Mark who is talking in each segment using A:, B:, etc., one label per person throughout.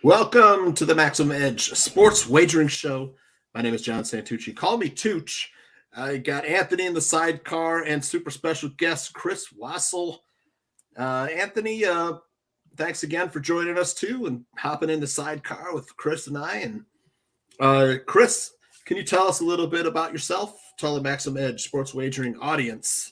A: Welcome to the Maximum Edge Sports Wagering Show. My name is John Santucci. Call me Tooch. I got Anthony in the sidecar and super special guest Chris Wassel. Anthony, thanks again for joining us too and hopping in the sidecar with Chris and I. And Chris, can you tell us a little bit about yourself? Tell the Maximum Edge Sports Wagering audience.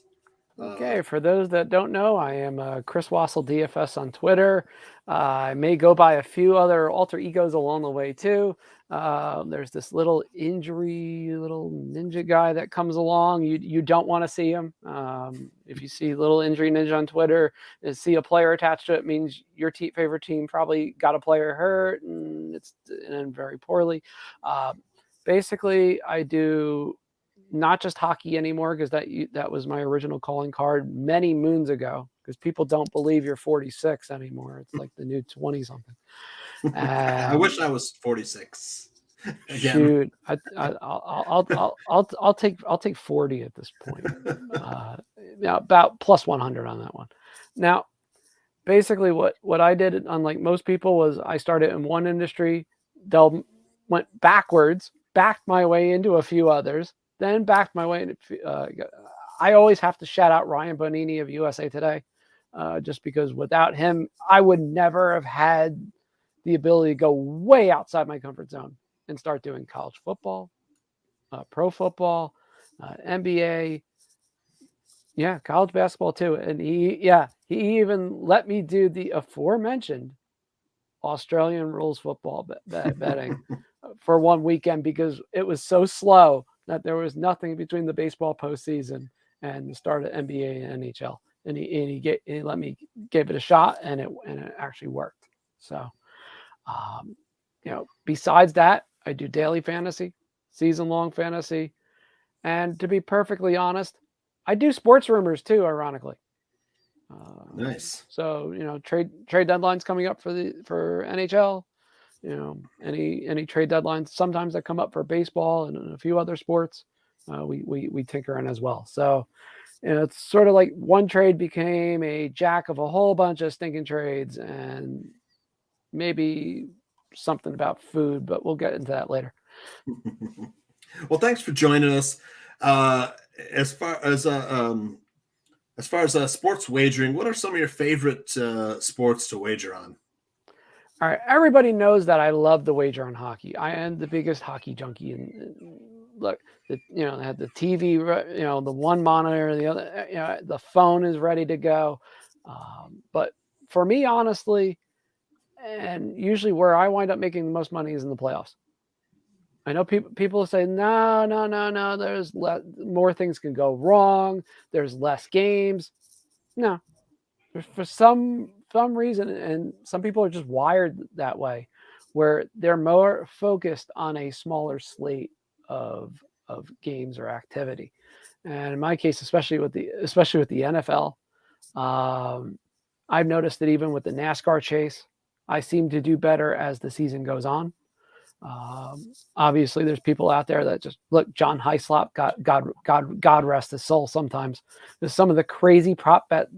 B: Okay, for those that don't know, I am Chris Wassel DFS on Twitter. I may go by a few other alter egos along the way too. There's this little ninja guy that comes along. You don't want to see him. If you see little injury ninja on Twitter, and see a player attached to it, means your favorite team probably got a player hurt and very poorly. Basically, I do not just hockey anymore, because that was my original calling card many moons ago, because people don't believe you're 46 anymore. It's like the new 20 something.
A: I wish I was 46. Again.
B: Shoot, I'll take 40 at this point. About plus 100 on that one. Now, basically what I did, unlike most people, was I started in one industry, went backwards, backed my way into a few others, then backed my way into, I always have to shout out Ryan Bonini of USA Today, just because without him, I would never have had the ability to go way outside my comfort zone and start doing college football, pro football, NBA, college basketball too. And he even let me do the aforementioned Australian rules football betting for one weekend, because it was so slow that there was nothing between the baseball postseason and the start of NBA and NHL. And he let me give it a shot, and it actually worked. So, besides that, I do daily fantasy, season-long fantasy, and to be perfectly honest, I do sports rumors too, ironically.
A: Nice.
B: So trade deadlines coming up for NHL. Any trade deadlines sometimes that come up for baseball and a few other sports, we tinker in as well. So it's sort of like one trade became a jack of a whole bunch of stinking trades, and maybe something about food, but we'll get into that later.
A: Well, thanks for joining us. As far as sports wagering, what are some of your favorite sports to wager on?
B: All right, everybody knows that I love the wager on hockey. I am the biggest hockey junkie. And look, they had the TV, the one monitor, the other, the phone is ready to go. But for me, honestly, and usually where I wind up making the most money is in the playoffs. I know people say, no, there's more things can go wrong. There's less games. No, for some reason, and some people are just wired that way, where they're more focused on a smaller slate of games or activity. And in my case, especially with the NFL, I've noticed that even with the NASCAR chase, I seem to do better as the season goes on. Obviously, there's people out there that just look. John Hyslop, God rest his soul. Sometimes there's some of the crazy prop bets,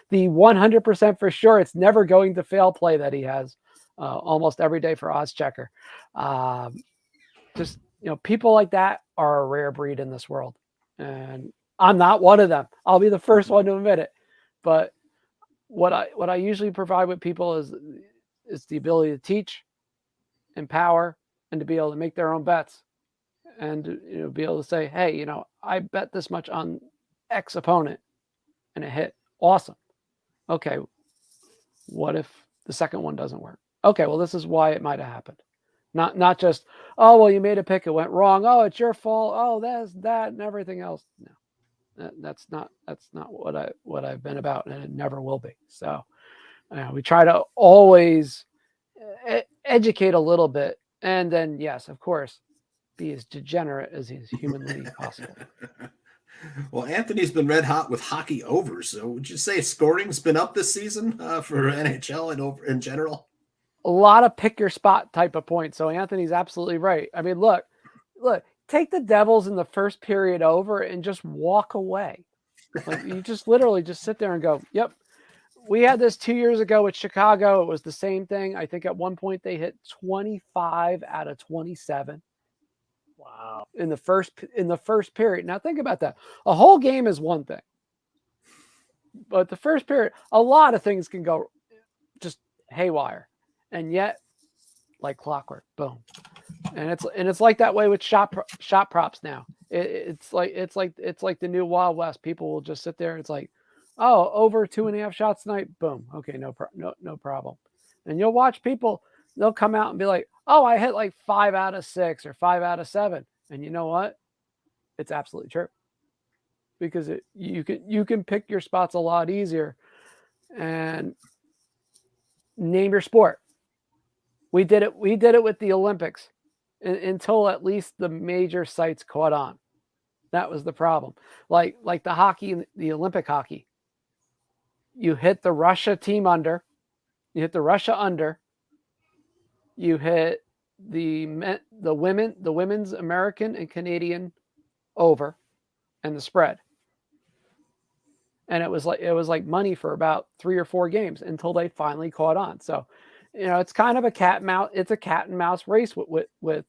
B: the 100% for sure it's never going to fail play that he has almost every day for Odds Checker. Just people like that are a rare breed in this world, and I'm not one of them. I'll be the first one to admit it. But what I usually provide with people is the ability to teach, empower, and to be able to make their own bets, and to be able to say, hey, I bet this much on X opponent and it hit. Awesome. Okay, what if the second one doesn't work? Okay, well, this is why it might have happened. Not just, oh, well, you made a pick, it went wrong. Oh, it's your fault. Oh, that's that and everything else. No, that's not what I've been about, and it never will be. So we try to always educate a little bit, and then, yes, of course, be as degenerate as is humanly possible.
A: Well, Anthony's been red hot with hockey overs. So would you say scoring's been up this season for NHL and over in general?
B: A lot of pick your spot type of points. So Anthony's absolutely right. I mean, look, take the Devils in the first period over and just walk away. Like, you just literally just sit there and go, yep. we had this 2 years ago with Chicago. It was the same thing. I think at one point they hit 25 out of 27.
C: Wow.
B: In the first period. Now think about that. A whole game is one thing. But the first period, a lot of things can go just haywire. And yet, like clockwork, boom. And it's like that way with shot props now. It's like the new Wild West. People will just sit there. It's like, oh, over 2.5 shots tonight. Boom. Okay, no problem. And you'll watch people. They'll come out and be like, oh, I hit like 5 out of 6 or 5 out of 7. And you know what? It's absolutely true. Because you can pick your spots a lot easier. And name your sport. We did it with the Olympics until at least the major sites caught on. That was the problem. Like the hockey, the Olympic hockey. You hit the Russia team under. You hit the Russia under. You hit the women's American and Canadian over, and the spread. And it was like money for about 3 or 4 games until they finally caught on. So, it's kind of a cat and mouse race with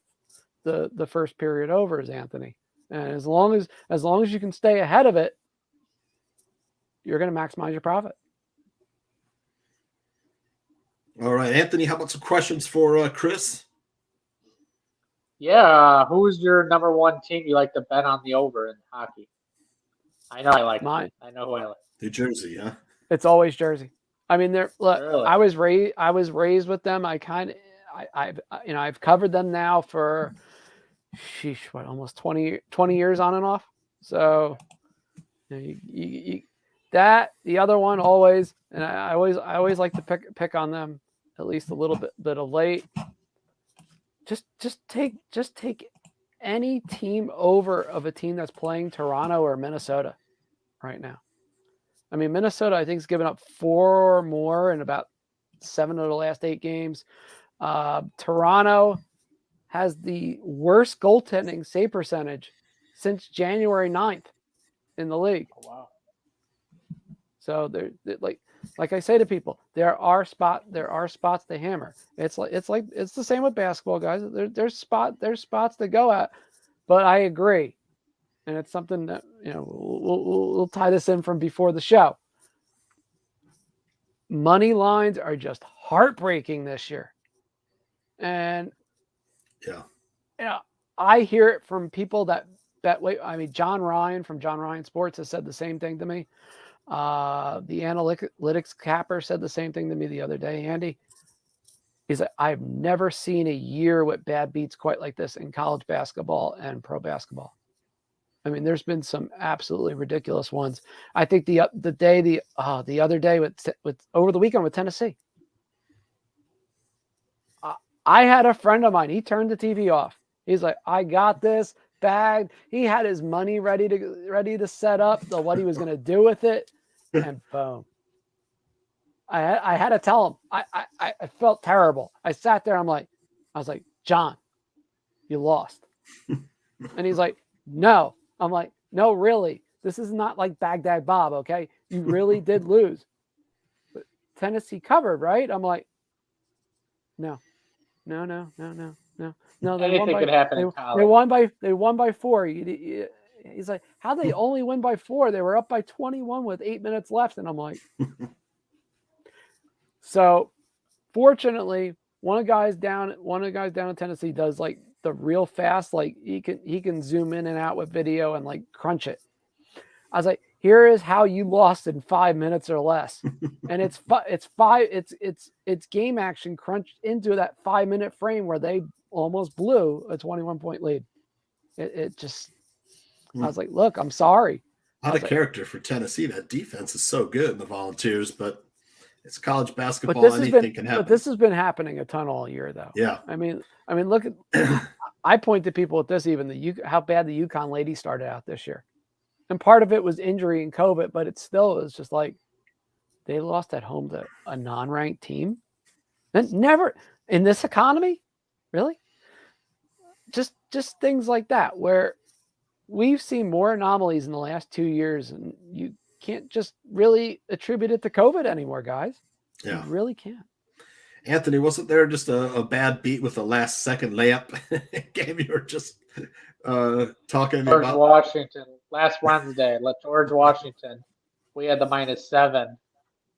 B: the first period overs, Anthony. And as long as you can stay ahead of it, you're going to maximize your profit.
A: All right, Anthony, how about some questions for Chris?
C: Yeah, who's your number one team you like to bet on the over in hockey? I know I like
B: mine.
C: I know who I like.
A: New Jersey, huh?
B: It's always Jersey. I mean,
C: Really?
B: I was raised with them. I've covered them now for, almost 20 years on and off. So, that the other one always, and I always like to pick on them at least a little bit of late. Just take any team over of a team that's playing Toronto or Minnesota right now. I mean, Minnesota, I think, has given up 4 or more in about 7 of the last 8 games. Toronto has the worst goaltending save percentage since January 9th in the league.
C: Oh, wow.
B: So they're like I say to people, there are spots to hammer. It's the same with basketball, guys. There's spots to go at, but I agree, and it's something that we'll tie this in from before the show. Money lines are just heartbreaking this year, and I hear it from people that bet. I mean, John Ryan from John Ryan Sports has said the same thing to me. The analytics capper said the same thing to me the other day, Andy. He's like, I've never seen a year with bad beats quite like this in college basketball and pro basketball. I mean, there's been some absolutely ridiculous ones. I think the other day with over the weekend with Tennessee, I had a friend of mine. He turned the TV off. He's like, I got this bagged. He had his money ready to set up what he was going to do with it. And boom. I had to tell him. I felt terrible. I sat there. I was like, John, you lost. And he's like, no. I'm like, no, really. This is not like Baghdad Bob, okay? You really did lose. But Tennessee covered, right? I'm like, no. No.
C: Anything could happen in college.
B: They won by 4. He's like, how'd they only win by 4? They were up by 21 with 8 minutes left. And I'm like, so fortunately, one of the guys down in Tennessee does like the real fast, like he can zoom in and out with video and like crunch it. I was like, here is how you lost in 5 minutes or less. And it's game action crunched into that 5-minute frame where they almost blew a 21-point lead. It just, I was like, look, I'm sorry.
A: Out of character for Tennessee. That defense is so good in the Volunteers, but it's college basketball. Anything can happen.
B: But this has been happening a ton all year, though.
A: Yeah.
B: I mean, look at. I point to people at this, even how bad the UConn ladies started out this year, and part of it was injury and COVID, but it still was just like they lost at home to a non-ranked team, and never in this economy, really. Just things like that where we've seen more anomalies in the last 2 years, and can't just really attribute it to COVID anymore, guys.
A: Yeah.
B: You really can't.
A: Anthony, wasn't there just a bad beat with the last second layup game you were just talking to me
C: George
A: about?
C: Washington last Wednesday. George Washington. We had the -7,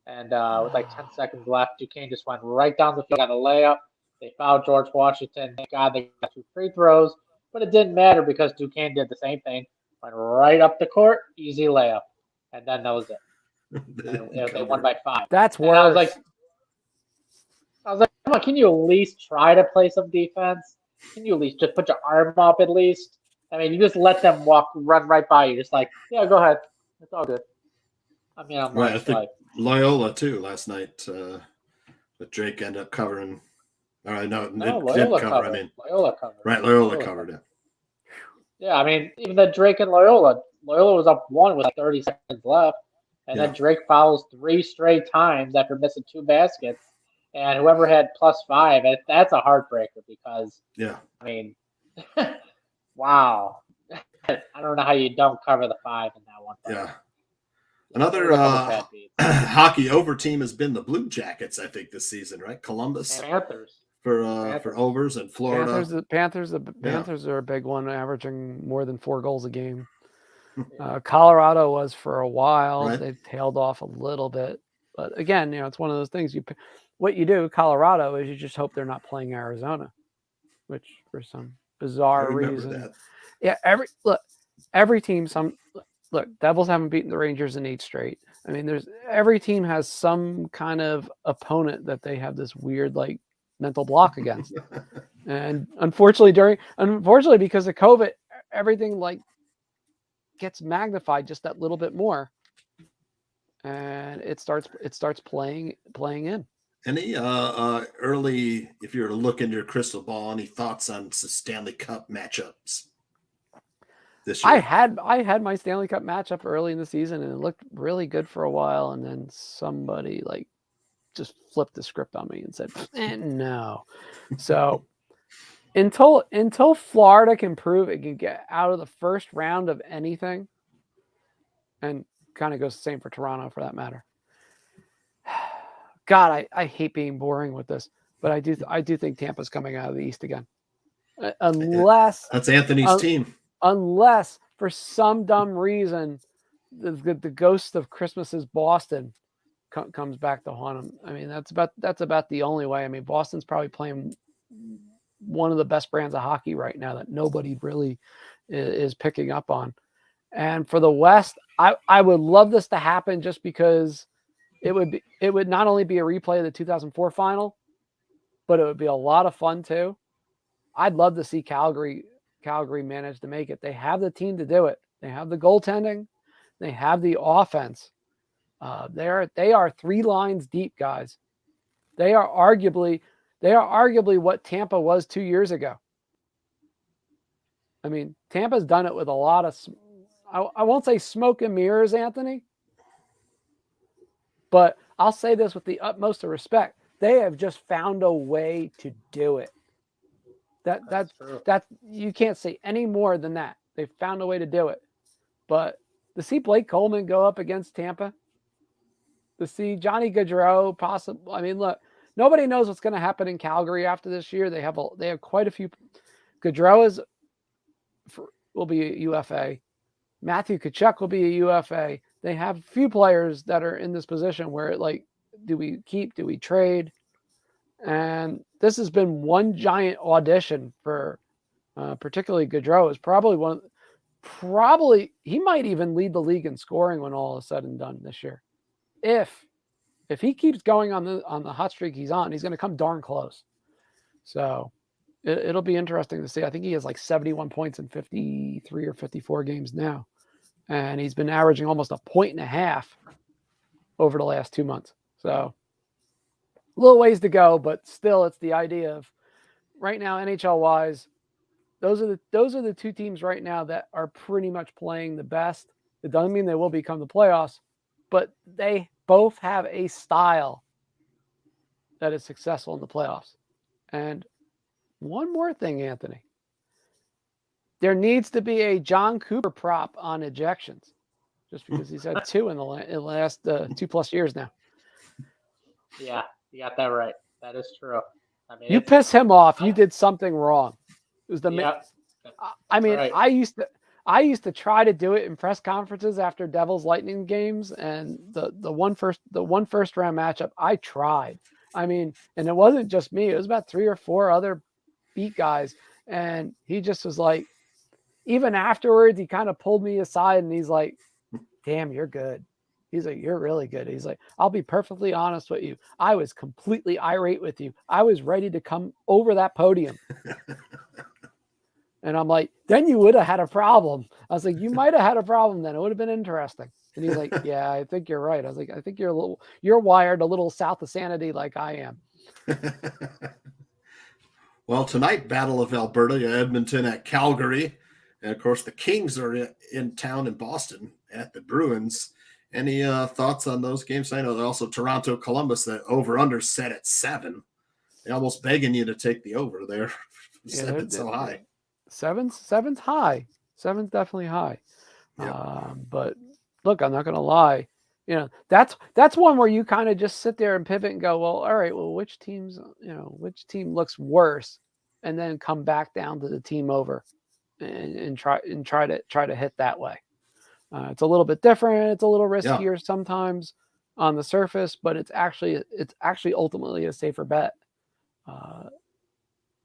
C: and with like 10 seconds left, Duquesne just went right down the field, got a layup. They fouled George Washington. Thank God they got 2 free throws, but it didn't matter because Duquesne did the same thing. Went right up the court, easy layup, and then that was it. And they won by 5.
B: That's
C: And
B: worse.
C: I was like, come on, can you at least try to play some defense? Can you at least just put your arm up at least? I mean, you just let them run right by you. Just like, yeah, go ahead. It's all good. I mean, I'm
A: Right. I
C: like,
A: think Loyola too last night. But Drake ended up covering. All right, no, didn't cover.
C: covered.
A: I mean,
C: Loyola covered.
A: right, Loyola covered it.
C: Yeah, I mean, even the Drake and Loyola was up 1 with like 30 seconds left, and then Drake fouls 3 straight times after missing 2 baskets. And whoever had +5, that's a heartbreaker because, I mean, wow. I don't know how you don't cover the 5 in that one.
A: Yeah. Another hockey over team has been the Blue Jackets, I think, this season, right? Columbus.
C: Panthers.
A: For overs in Florida.
B: Panthers are a big one, averaging more than 4 goals a game. Colorado was for a while. Right. They've tailed off a little bit. But again, it's one of those things what you do, Colorado, is you just hope they're not playing Arizona, which for some bizarre reason. Yeah, every team Devils haven't beaten the Rangers in 8 straight. I mean, every team has some kind of opponent that they have this weird mental block against. And unfortunately because of COVID, everything gets magnified just that little bit more. And it starts playing in.
A: Any early, if you were to look into your crystal ball, any thoughts on Stanley Cup matchups this year?
B: I had my Stanley Cup matchup early in the season, and it looked really good for a while, and then somebody just flipped the script on me and said, no. So until Florida can prove it can get out of the first round of anything, and kind of goes the same for Toronto for that matter. God, I hate being boring with this, but I do think Tampa's coming out of the East again. Unless
A: that's Anthony's team.
B: Unless for some dumb reason the ghost of Christmas's Boston comes back to haunt him. I mean, that's about the only way. I mean, Boston's probably playing one of the best brands of hockey right now that nobody really is picking up on. And for the West, I would love this to happen just because it would not only be a replay of the 2004 final, but it would be a lot of fun too. I'd love to see Calgary manage to make it. They have the team to do it. They have the goaltending. They have the offense. They are 3 lines deep, guys. They are arguably what Tampa was 2 years ago. I mean, Tampa's done it with a lot of, I won't say smoke and mirrors, Anthony, but I'll say this with the utmost of respect. They have just found a way to do it. That's you can't say any more than that. They've found a way to do it. But to see Blake Coleman go up against Tampa, to see Johnny Gaudreau possibly, I mean, look, nobody knows what's going to happen in Calgary after this year. They have quite a few. Gaudreau will be a UFA. Matthew Tkachuk will be a UFA. They have a few players that are in this position where do we keep, do we trade? And this has been one giant audition for particularly Gaudreau. Is probably he might even lead the league in scoring when all is said and done this year. If he keeps going on the hot streak he's on, he's going to come darn close. So it'll be interesting to see. I think he has 71 points in 53 or 54 games now. And he's been averaging almost 1.5 points over the last 2 months. So a little ways to go, but still it's the idea of right now, NHL wise, those are the 2 teams right now that are pretty much playing the best. It doesn't mean they will become the playoffs, but they both have a style that is successful in the playoffs. And one more thing, Anthony. There needs to be a John Cooper prop on ejections. just because he's had 2 in the last 2+ years now.
C: Yeah, you got that right. That is true. I mean,
B: You piss him off, you did something wrong. It was the
C: Yep.
B: I mean,
C: right.
B: I used to try to do it in press conferences after Devils Lightning games, and the one first round matchup, I tried. I mean, and it wasn't just me; it was about 3 or 4 other beat guys, and he just was like, even afterwards, he kind of pulled me aside, and he's like, "Damn, you're good." He's like, "You're really good." He's like, "I'll be perfectly honest with you. I was completely irate with you. I was ready to come over that podium." And I'm like, "Then you would have had a problem." I was like, "You might have had a problem then. It would have been interesting." And he's like, "Yeah, I think you're right." I was like, "I think you're wired a little south of sanity like I am."
A: Well, tonight, Battle of Alberta, Edmonton at Calgary. And of course, the Kings are in town in Boston at the Bruins. Any thoughts on those games? I know they're also Toronto, Columbus, that over-under set at 7. They're almost begging you to take the over there. Seven's so high.
B: Seven's high. Seven's definitely high.
A: Yeah.
B: But look, I'm not going to lie. That's one where you kind of just sit there and pivot and go, well, all right, well, which team looks worse, and then come back down to the team over, and try to hit that way. It's a little bit different. It's a little riskier sometimes on the surface, but it's actually ultimately a safer bet.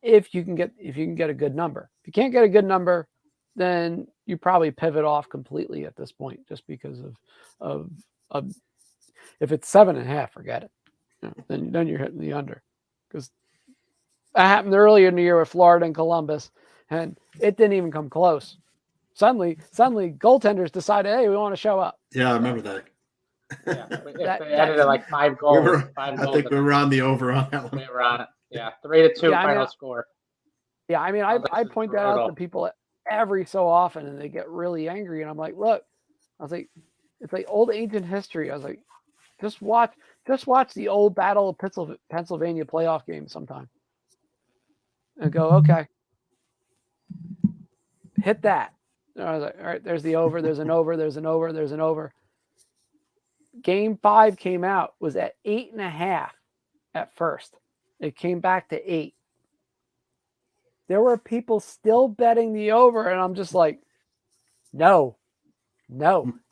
B: If you can get a good number. If you can't get a good number, then you probably pivot off completely at this point, just because of if it's 7.5, forget it. Then you're hitting the under, because that happened earlier in the year with Florida and Columbus, and it didn't even come close. Suddenly, goaltenders decided, hey, we want to show up.
A: Yeah, I remember that.
C: Yeah, they ended at like 5 goals. I
A: think we were on the over on that one.
C: We were on it. Yeah, 3-2 final score.
B: Yeah, I mean, I point that out to people every so often, and they get really angry. And I'm like, look, I was like, it's like old ancient history. I was like, just watch the old Battle of Pennsylvania playoff game sometime, and go, okay, hit that. And I was like, all right, there's the over, there's an over, there's an over, there's an over. Game 5 came out, was at 8.5 at first. It came back to 8. There were people still betting the over, and I'm just like, no,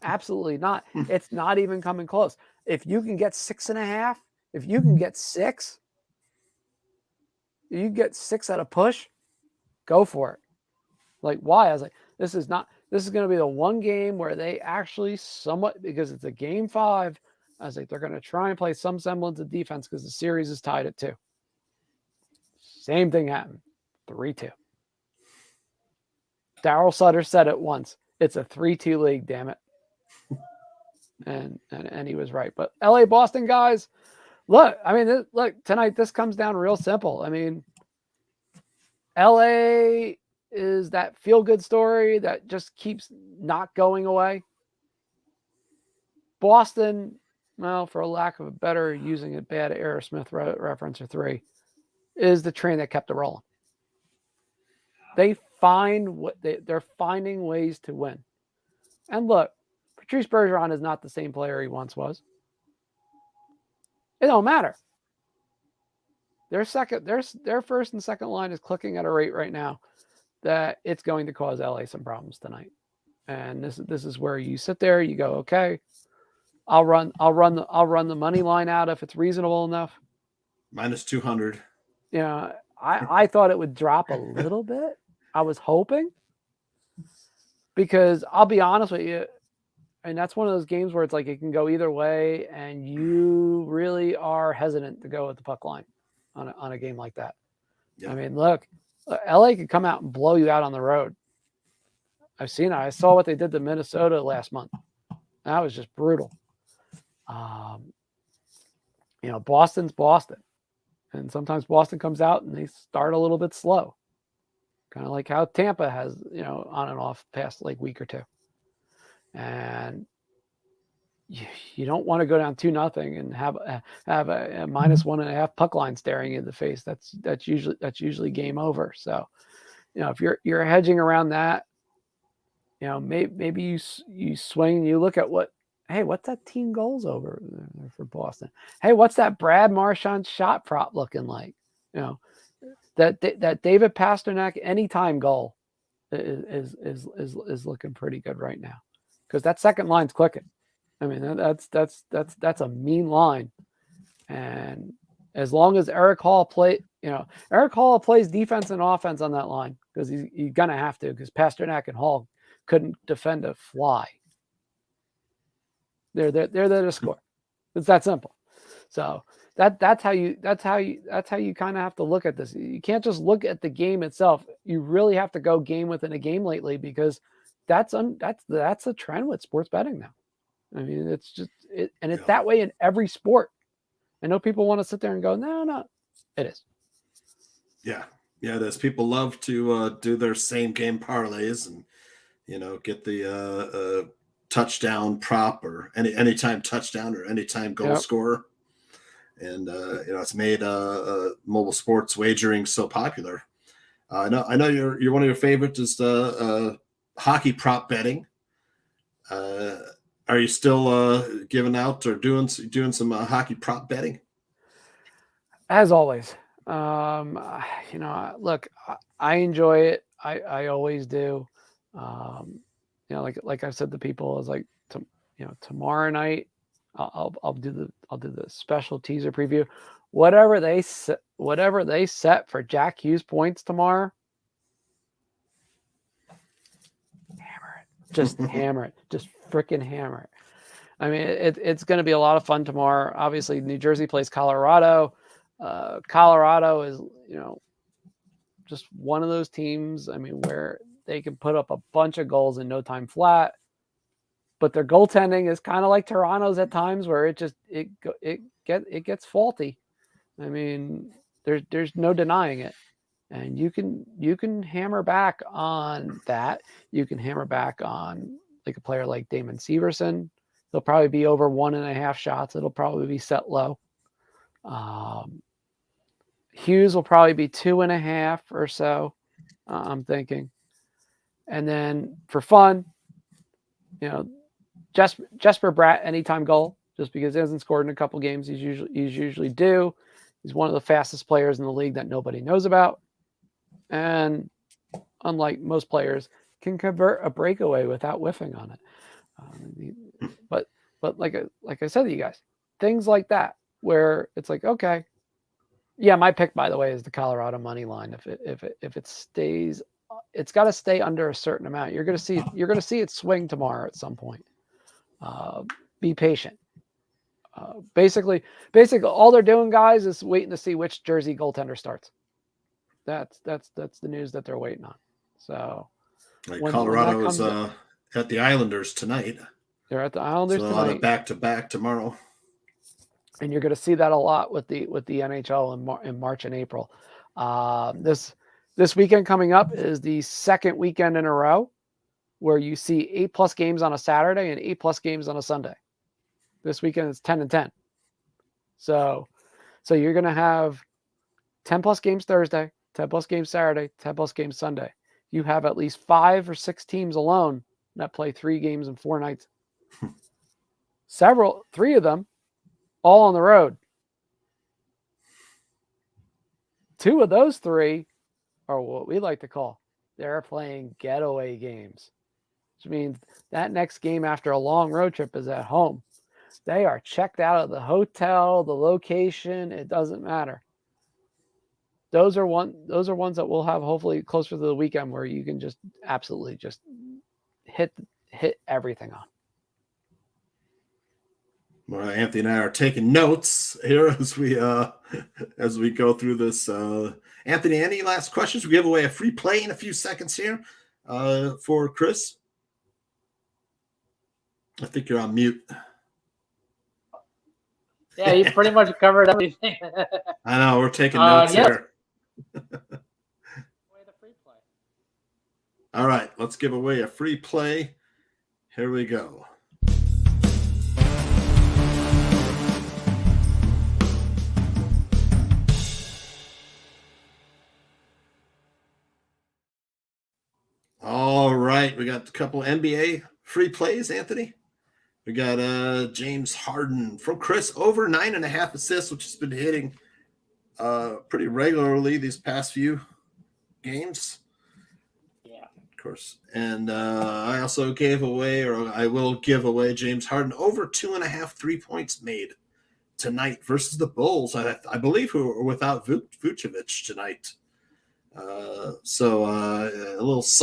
B: absolutely not. It's not even coming close. If you can get 6.5, if you can get 6, you get 6 at a push, go for it. Like, why? I was like, this is going to be the one game where they actually somewhat, because it's a game 5, I was like, they're going to try and play some semblance of defense because the series is tied at 2. Same thing happened. 3-2. Daryl Sutter said it once. It's a 3-2 league, damn it. And he was right. But LA Boston guys, look, I mean, tonight this comes down real simple. I mean, LA is that feel-good story that just keeps not going away. Boston, well, for a lack of a better, using a bad Aerosmith reference or 3, is the train that kept it rolling. They find they're finding ways to win. And look, Patrice Bergeron is not the same player he once was. It don't matter. Their first and second line is clicking at a rate right now that it's going to cause LA some problems tonight. And this is where you sit there, you go, okay, I'll run the money line out if it's reasonable enough.
A: Minus 200.
B: Yeah, I thought it would drop a little bit. I was hoping, because I'll be honest with you, and that's one of those games where it's like it can go either way, and you really are hesitant to go with the puck line on a game like that. Yeah. I mean, look, LA could come out and blow you out on the road. I've seen it. I saw what they did to Minnesota last month. That was just brutal. Boston's Boston. And sometimes Boston comes out and they start a little bit slow. Kind of like how Tampa has, on and off past like week or 2. And you don't want to go down 2-0 and have a -1.5 puck line staring you in the face. That's usually game over. So, if you're hedging around that, maybe you swing and you look at what's that team goals over there for Boston? Hey, what's that Brad Marchand shot prop looking like? That David Pasternak anytime goal is looking pretty good right now, because that second line's clicking. I mean, that's a mean line, and as long as Eric Hall plays defense and offense on that line, because he's gonna have to, because Pasternak and Hall couldn't defend a fly. They're there to score. It's that simple. So that's how you kind of have to look at this. You can't just look at the game itself. You really have to go game within a game lately, because that's a trend with sports betting now. I mean, it's that way in every sport. I know people want to sit there and go, no, it is.
A: Yeah, it is. People love to do their same game parlays and get the touchdown prop, or anytime touchdown, or anytime goal scorer. And it's made mobile sports wagering so popular. I know you're one of your favorites is hockey prop betting. Are you still giving out or doing some hockey prop betting?
B: As always, look, I enjoy it. I always do. Like I've said to people, is like, tomorrow night, I'll do the special teaser preview. Whatever they set for Jack Hughes points tomorrow, hammer it. Just hammer it. Just freaking hammer it. I mean, it's going to be a lot of fun tomorrow. Obviously, New Jersey plays Colorado. Colorado is, just one of those teams, I mean, where they can put up a bunch of goals in no time flat, but their goaltending is kind of like Toronto's at times, where it gets faulty. I mean, there's no denying it. And you can hammer back on that. You can hammer back on like a player like Damon Severson. He'll probably be over 1.5 shots. It'll probably be set low. Hughes will probably be 2.5 or so, I'm thinking. And then for fun, Jesper Bratt anytime goal, just because he hasn't scored in a couple games. He's usually due. He's one of the fastest players in the league that nobody knows about, and unlike most players, can convert a breakaway without whiffing on it. But like I said to you guys, things like that where it's like, okay, yeah, my pick, by the way, is the Colorado money line. If it stays, it's got to stay under a certain amount. You're gonna see it swing tomorrow at some point. Be patient. Basically, all they're doing, guys, is waiting to see which Jersey goaltender starts. That's the news that they're waiting on. So,
A: Colorado is at the Islanders tonight.
B: They're at the Islanders tonight.
A: So back-to-back tomorrow.
B: And you're going to see that a lot with the NHL in March and April. This weekend coming up is the second weekend in a row where you see 8+ games on a Saturday and 8+ games on a Sunday. This weekend is 10 and 10. So you're going to have 10+ games Thursday, 10+ games Saturday, 10+ games Sunday. You have at least 5 or 6 teams alone that play 3 games in 4 nights. 3 of them all on the road. 2 of those 3 are what we like to call, they're playing getaway games, which means that next game after a long road trip is at home. They are checked out of the hotel, the location, it doesn't matter. Those are ones that we'll have hopefully closer to the weekend where you can just absolutely just hit everything on.
A: Well, Anthony and I are taking notes here as we go through this. Anthony, any last questions? We give away a free play in a few seconds here for Chris. I think you're on mute.
C: Yeah, you pretty much covered everything.
A: I know, we're taking notes here. All right, let's give away a free play. Here we go. All right, we got a couple NBA free plays, Anthony. We got James Harden from Chris, over 9.5 assists, which has been hitting pretty regularly these past few games.
C: Yeah.
A: Of course. And I also gave away, or I will give away, James Harden over 2.5 3-points made tonight versus the Bulls. I believe who are without Vucevic tonight. So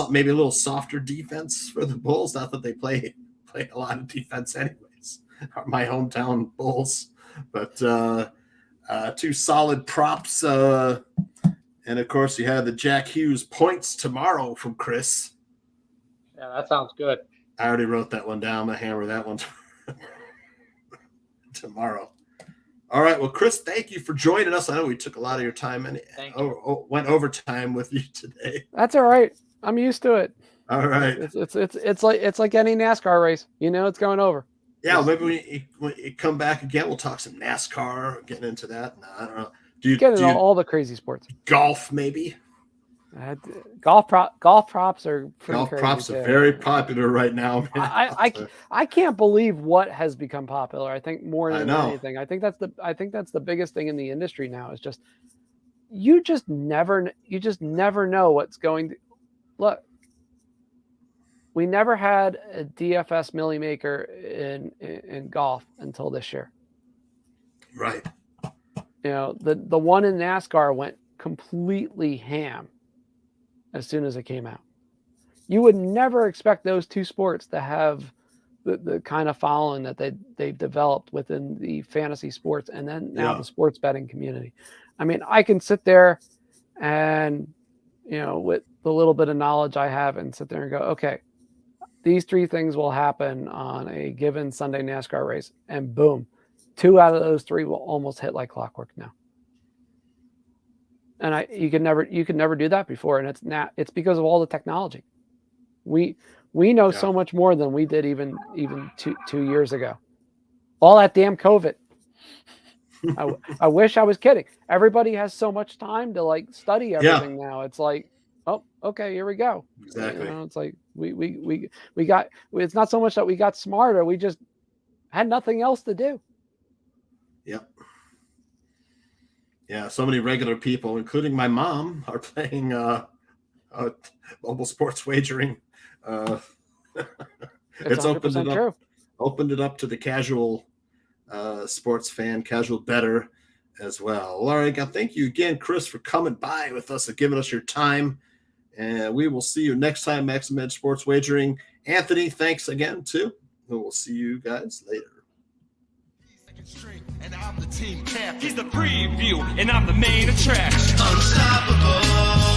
A: maybe a little softer defense for the Bulls. Not that they play a lot of defense anyways. My hometown Bulls, but two solid props. And of course, you have the Jack Hughes points tomorrow from Chris.
C: Yeah, that sounds good.
A: I already wrote that one down. I'm gonna hammer that one tomorrow. All right. Well, Chris, thank you for joining us. I know we took a lot of your time and went overtime with you today.
B: That's all right. I'm used to it.
A: All right.
B: It's like any NASCAR race. You know, it's going over.
A: Yeah. Maybe when you come back again, we'll talk some NASCAR. Getting into that. No, I don't know.
B: Get into all the crazy sports.
A: Golf, maybe.
B: Golf props are
A: very popular right now.
B: I can't believe what has become popular. I think more than anything, I think that's the biggest thing in the industry now is just you just never know what's going to look. We never had a DFS Millie Maker in golf until this year.
A: Right.
B: You know, the one in NASCAR went completely ham as soon as it came out. You would never expect those two sports to have the kind of following that they've developed within the fantasy sports and then now the sports betting community. I mean, I can sit there and, you know, with the little bit of knowledge I have and sit there and go, okay, these three things will happen on a given Sunday NASCAR race. And boom, 2 out of those 3 will almost hit like clockwork now. And you could never do that before. And it's because of all the technology. We know so much more than we did even 2 years ago. All that damn COVID. I wish I was kidding. Everybody has so much time to like study everything now. It's like, oh, okay, here we go.
A: Exactly.
B: You know, it's like we got. It's not so much that we got smarter. We just had nothing else to do.
A: Yep. Yeah, so many regular people, including my mom, are playing mobile sports wagering. It's opened it up to the casual sports fan, casual bettor as well. All right, thank you again, Chris, for coming by with us and giving us your time. And we will see you next time, Maximum Edge Sports Wagering. Anthony, thanks again, too. And we'll see you guys later.
D: And I'm the team captain. He's the preview, and I'm the main attraction. Unstoppable.